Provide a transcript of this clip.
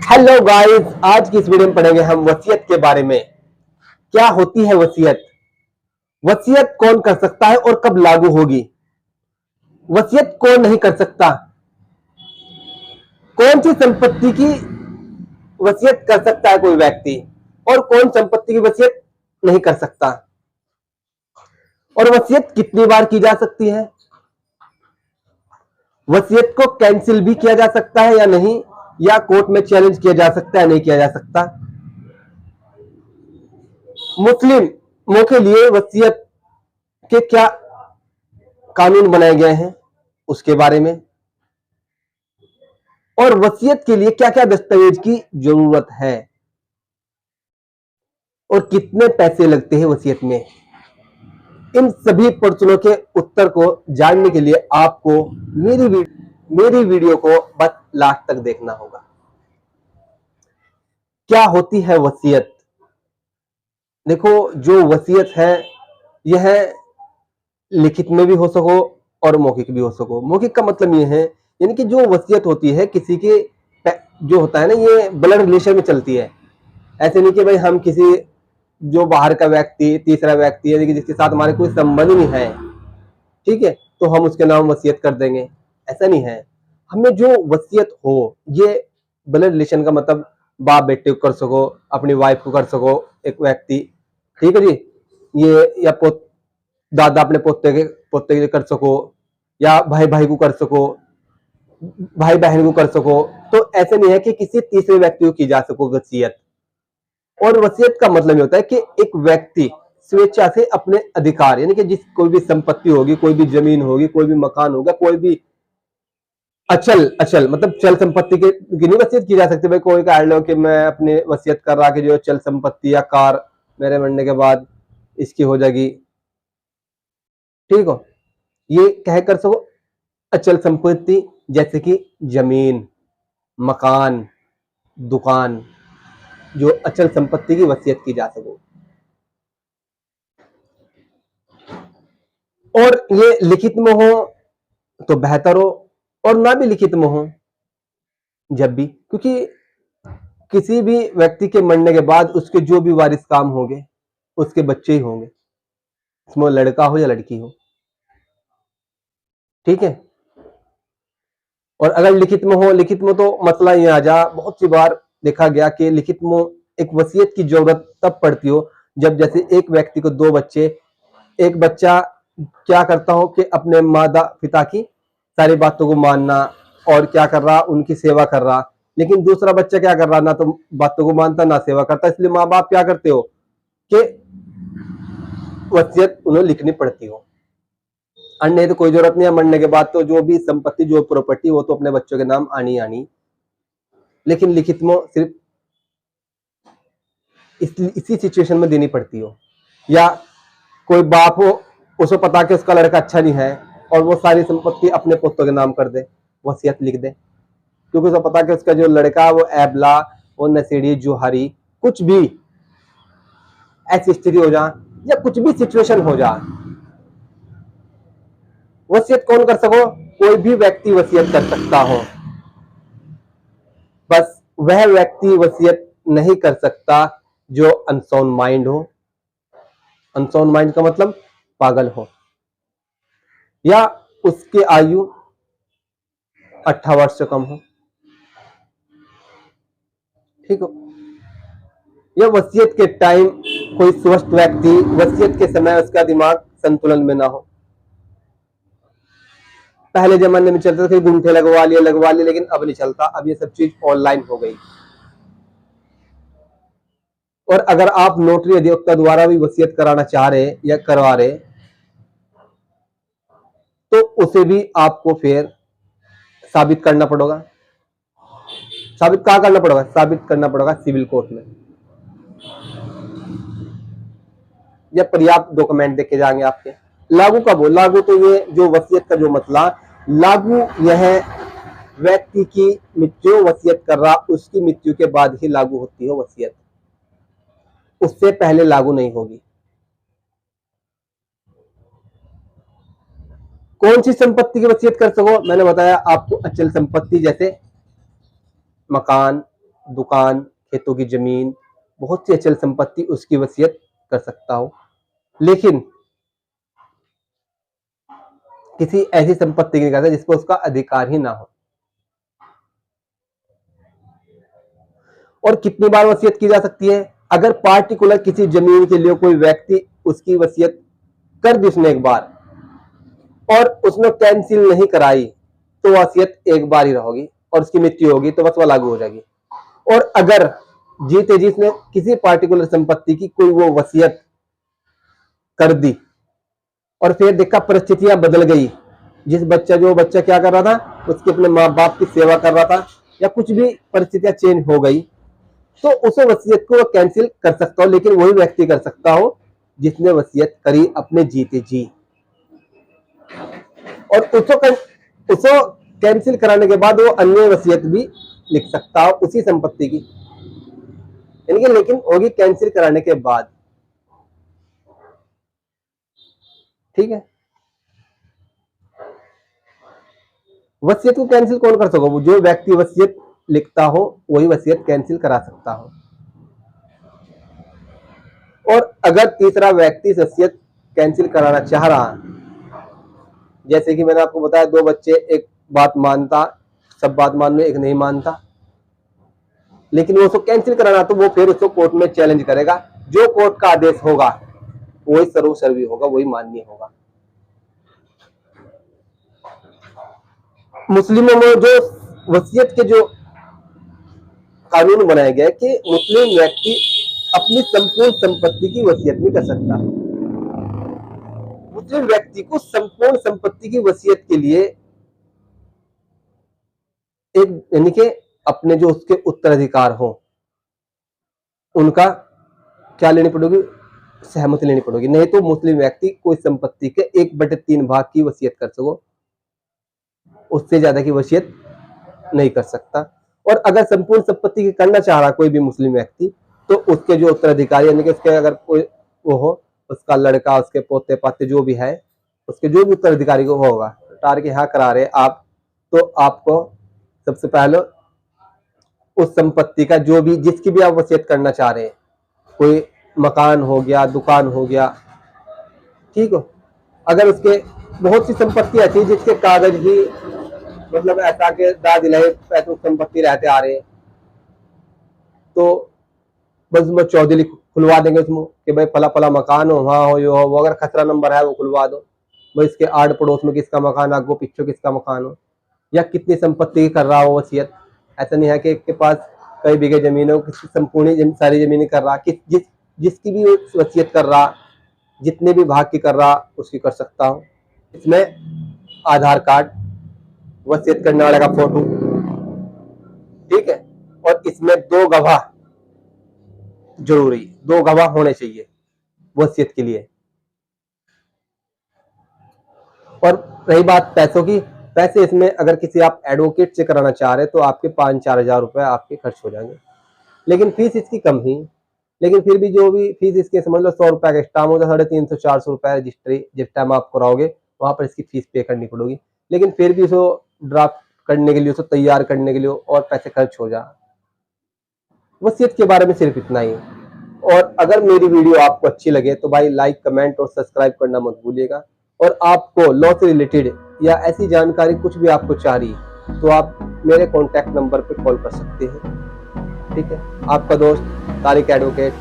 Hello guys, आज की इस वीडियो में पढ़ेंगे हम वसीयत के बारे में। क्या होती है वसीयत? वसीयत कौन कर सकता है और कब लागू होगी? वसीयत कौन नहीं कर सकता? कौन सी संपत्ति की वसीयत कर सकता है कोई व्यक्ति और कौन संपत्ति की वसीयत नहीं कर सकता? और वसीयत कितनी बार की जा सकती है? वसीयत को कैंसिल भी किया जा सकता है या नहीं, या कोर्ट में चैलेंज किया जा सकता है, नहीं किया जा सकता? मुस्लिमों के लिए वसीयत के क्या कानून बनाए गए हैं उसके बारे में, और वसीयत के लिए क्या क्या दस्तावेज की जरूरत है, और कितने पैसे लगते हैं वसीयत में। इन सभी प्रश्नों के उत्तर को जानने के लिए आपको मेरी वीडियो को बस लास्ट तक देखना होगा। क्या होती है वसीयत? देखो, जो वसीयत है यह लिखित में भी हो सको और मौखिक भी हो सको। मौखिक का मतलब यह है, यानी कि जो वसीयत होती है किसी के जो होता है ना, ये ब्लड रिलेशन में चलती है। ऐसे नहीं कि भाई हम किसी जो बाहर का व्यक्ति, तीसरा व्यक्ति, यानी कि जिसके साथ हमारे कोई संबंध नहीं है, ठीक है, तो हम उसके नाम वसीयत कर देंगे। ऐसा नहीं है। हमें जो वसीयत हो, ये ब्लड रिलेशन का मतलब बाप बेटे को कर सको, अपनी वाइफ को कर सको एक व्यक्ति, ठीक है जी, ये या दादा अपने पोते के लिए कर सको, या भाई भाई को कर सको, भाई बहन को कर सको। तो ऐसे नहीं है कि किसी तीसरे व्यक्ति को की जा सको वसीयत। और वसीयत का मतलब ये होता है कि एक व्यक्ति स्वेच्छा से अपने अधिकार, यानी कि जिस कोई भी संपत्ति होगी, कोई भी जमीन होगी, कोई भी मकान होगा, कोई भी अचल अचल मतलब चल संपत्ति के नहीं वसीयत की जा सकती। भाई कोई कह लो कि मैं अपने वसीयत कर रहा कि जो चल संपत्ति या कार मेरे मरने के बाद इसकी हो जाएगी, ठीक हो, ये कह कर सको अचल संपत्ति, जैसे कि जमीन, मकान, दुकान, जो अचल संपत्ति की वसीयत की जा सको। और ये लिखित में हो तो बेहतर हो, और ना भी लिखित में हो जब भी, क्योंकि किसी भी व्यक्ति के मरने के बाद उसके जो भी वारिस काम होंगे उसके बच्चे ही होंगे, उसमें लड़का हो या लड़की हो, ठीक है। और अगर लिखित में हो, लिखित में तो मसला ये आ जा, बहुत सी बार देखा गया कि लिखित में एक वसीयत की जरूरत तब पड़ती हो जब जैसे एक व्यक्ति को दो बच्चे, एक बच्चा क्या करता हो कि अपने माता पिता की सारी बातों को मानना और क्या कर रहा, उनकी सेवा कर रहा, लेकिन दूसरा बच्चा क्या कर रहा, ना तो बातों को मानता ना सेवा करता। इसलिए माँ बाप क्या करते हो कि वसीयत उन्हें लिखनी पड़ती हो। अन्य तो कोई जरूरत नहीं है, मरने के बाद तो जो भी संपत्ति, जो प्रॉपर्टी, वो तो अपने बच्चों के नाम आनी आनी, लेकिन लिखित में सिर्फ इसी सिचुएशन में देनी पड़ती हो। या कोई बाप हो, उसे पता कि उसका लड़का अच्छा नहीं है और वो सारी संपत्ति अपने पुत्र के नाम कर दे, वसीयत लिख दे, क्योंकि उसे पता कि उसका जो लड़का वो ऐबला, वो नशेड़ी, जुहारी, कुछ भी ऐसी स्थिति हो जाए या कुछ भी सिचुएशन हो जाए, वसीयत कौन कर सको? कोई भी व्यक्ति वसीयत कर सकता हो। बस वह व्यक्ति वसीयत नहीं कर सकता जो अनसाउंड माइंड हो। अनसाउंड माइंड का मतलब पागल हो, या उसकी आयु 18 वर्ष से कम हो, ठीक हो। या वसीयत के टाइम कोई स्वस्थ व्यक्ति, वसीयत के समय उसका दिमाग संतुलन में ना हो। पहले जमाने में चलता था कि गुंठे लगवा लिए, लेकिन अब नहीं चलता। अब ये सब चीज ऑनलाइन हो गई। और अगर आप नोटरी अधिवक्ता द्वारा भी वसीयत कराना चाह रहे या करवा रहे, तो उसे भी आपको फिर साबित करना पड़ेगा। साबित कहां करना पड़ेगा? साबित करना पड़ेगा सिविल कोर्ट में, या पर्याप्त डॉक्यूमेंट देखे जाएंगे आपके। लागू कब हो? लागू तो ये जो वसीयत का जो मसला, लागू यह व्यक्ति की मृत्यु, वसीयत कर रहा उसकी मृत्यु के बाद ही लागू होती है वसीयत, उससे पहले लागू नहीं होगी। कौन सी संपत्ति की वसीयत कर सको? मैंने बताया आपको, अचल संपत्ति जैसे मकान, दुकान, खेतों की जमीन, बहुत सी अचल संपत्ति उसकी वसीयत कर सकता हूं, लेकिन किसी ऐसी संपत्ति की नहीं करता जिस पर उसका अधिकार ही ना हो। और कितनी बार वसीयत की जा सकती है? अगर पार्टिकुलर किसी जमीन के लिए कोई व्यक्ति उसकी वसीयत कर दी उसने एक बार और उसने कैंसिल नहीं कराई, तो वसीयत एक बार ही रहेगी और उसकी मृत्यु होगी तो वह लागू हो जाएगी। और अगर जीते जी उसने किसी पार्टिकुलर संपत्ति की कोई वो वसीयत कर दी और फिर देखा परिस्थितियां बदल गई, जो बच्चा क्या कर रहा था, उसके अपने माँ बाप की सेवा कर रहा था, या कुछ भी परिस्थितियां चेंज हो गई, तो उस वसीयत को कैंसिल कर सकता हो, लेकिन वही व्यक्ति कर सकता हो जिसने वसीयत करी अपने जीते जी। और उसको कैंसिल कराने के बाद वो अन्य वसीयत भी लिख सकता हो उसी संपत्ति की, यानी कि लेकिन होगी कैंसिल कराने के बाद। ठीक है, वसीयत को कैंसिल कौन कर सको? जो व्यक्ति वसीयत लिखता हो वही वसीयत कैंसिल करा सकता हो। और अगर तीसरा व्यक्ति वसीयत कैंसिल कराना चाह रहा, जैसे कि मैंने आपको बताया, दो बच्चे, एक बात मानता, सब बात मान में, एक नहीं मानता, लेकिन वो उसको कैंसिल कराना, तो वो फिर उसको कोर्ट में चैलेंज करेगा। जो कोर्ट का आदेश होगा वही सर्वसर्वी होगा, वही मान्य होगा। मुस्लिमों में जो वसीयत के जो कानून बनाया गया है कि मुस्लिम व्यक्ति अपनी संपूर्ण संपत्ति की वसीयत नहीं कर सकता। मुस्लिम व्यक्ति को संपूर्ण संपत्ति की वसीयत के लिए एक, यानी कि अपने जो उसके उत्तराधिकार हो उनका क्या लेनी पड़ेगी? सहमति लेनी पड़ेगी, नहीं तो मुस्लिम व्यक्ति कोई संपत्ति के 1/3 भाग की वसीयत कर सको, उससे ज्यादा की वसीयत नहीं कर सकता। और अगर संपूर्ण संपत्ति की करना चाह रहा कोई भी मुस्लिम व्यक्ति, तो उसके जो उत्तराधिकारी, यानी कि उसके अगर कोई वो हो, उसका लड़का, उसके पोते पाते जो भी है, उसके जो भी उत्तराधिकारी को होगा, टार के हाँ करा रहे आप, तो आपको सबसे पहले उस संपत्ति का जो भी, जिसकी भी आप वसीयत करना चाह रहे हैं, कोई मकान हो गया, दुकान हो गया, ठीक हो, अगर उसके बहुत सी संपत्ति ऐसी जिसके कागज भी, मतलब ऐसा के दादी लहे पैतृक संपत्ति रहते आ रहे, तो बस उसमें चौधरी खुलवा देंगे उसमें कि भाई फला फला मकान हो, वहां हो, यो हो, वो अगर खतरा नंबर है वो खुलवा दो, भाई इसके आड़ पड़ोस में किसका मकान, आगो पीछे किसका मकान हो, या कितनी संपत्ति कर रहा हो वसीयत। ऐसा नहीं है कि के पास कई बीघे जमीन हो, किसी संपूर्ण सारी जमीन कर रहा, जिसकी भी वसीयत कर रहा, जितने भी भाग की कर रहा उसकी कर सकता हूँ। इसमें आधार कार्ड, वसीयत करने वाले का फोटो, ठीक है, और इसमें 2 गवाह जरूरी, 2 गवाह होने चाहिए वसीयत के लिए। और रही बात पैसों की, पैसे इसमें अगर किसी आप एडवोकेट से कराना चाह रहे तो आपके 5-4 हजार रुपए आपके खर्च हो जाएंगे, लेकिन फीस इसकी कम ही, लेकिन फिर भी जो भी फीस इसके समझ लो 100 रुपए का स्टाम्प होता है, 350-400 रुपए रजिस्ट्री जिस टाइम आप कराओगे वहां पर इसकी फीस पे करनी पड़ेगी, लेकिन फिर भी उसको ड्राफ्ट करने के लिए, उसको तैयार करने के लिए और पैसे खर्च हो जा। वसीयत के बारे में सिर्फ इतना ही। और अगर मेरी वीडियो आपको अच्छी लगे तो भाई लाइक, कमेंट और सब्सक्राइब करना मत भूलिएगा। और आपको लॉ से रिलेटेड या ऐसी जानकारी कुछ भी आपको चाह रही तो आप मेरे कॉन्टैक्ट नंबर पे कॉल कर सकते हैं। ठीक है, आपका दोस्त तारिक एडवोकेट।